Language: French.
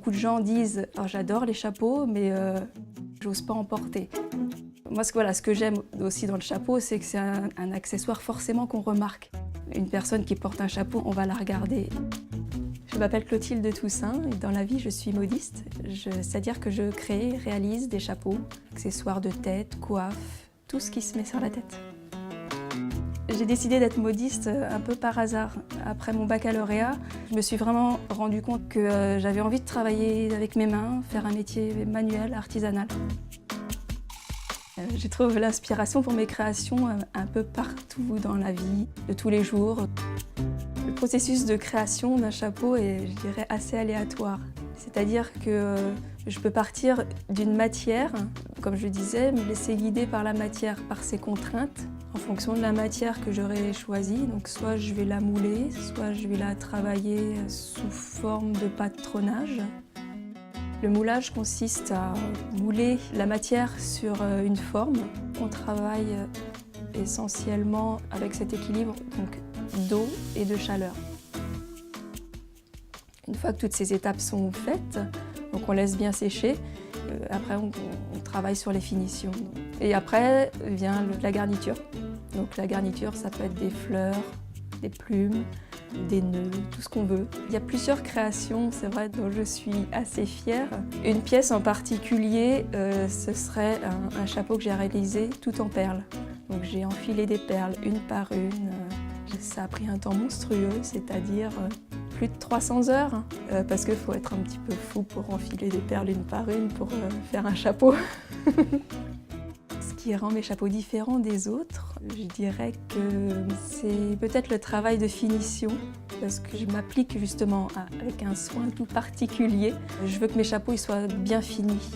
beaucoup de gens disent « j'adore les chapeaux, mais j'ose pas en porter ». Moi, ce que j'aime aussi dans le chapeau, c'est que c'est un accessoire forcément qu'on remarque. Une personne qui porte un chapeau, on va la regarder. Je m'appelle Clotilde Toussaint et dans la vie, je suis modiste. C'est-à-dire que je crée, réalise des chapeaux, accessoires de tête, coiffes, tout ce qui se met sur la tête. J'ai décidé d'être modiste un peu par hasard. Après mon baccalauréat, je me suis vraiment rendu compte que j'avais envie de travailler avec mes mains, faire un métier manuel, artisanal. J'ai trouvé l'inspiration pour mes créations un peu partout dans la vie, de tous les jours. Le processus de création d'un chapeau est, je dirais, assez aléatoire. C'est-à-dire que je peux partir d'une matière, comme je disais, me laisser guider par la matière, par ses contraintes, en fonction de la matière que j'aurais choisie. Donc soit je vais la mouler, soit je vais la travailler sous forme de patronage. Le moulage consiste à mouler la matière sur une forme. On travaille essentiellement avec cet équilibre d'eau et de chaleur. Une fois que toutes ces étapes sont faites, donc on laisse bien sécher, après on travaille sur les finitions. Et après vient la garniture. Donc la garniture, ça peut être des fleurs, des plumes, des nœuds, tout ce qu'on veut. Il y a plusieurs créations, c'est vrai, dont je suis assez fière. Une pièce en particulier, ce serait un chapeau que j'ai réalisé tout en perles. Donc j'ai enfilé des perles une par une. Ça a pris un temps monstrueux, c'est-à-dire plus de 300 heures, parce qu'il faut être un petit peu fou pour enfiler des perles une par une pour faire un chapeau. Ce qui rend mes chapeaux différents des autres, je dirais que c'est peut-être le travail de finition, parce que je m'applique justement avec un soin tout particulier. Je veux que mes chapeaux ils soient bien finis.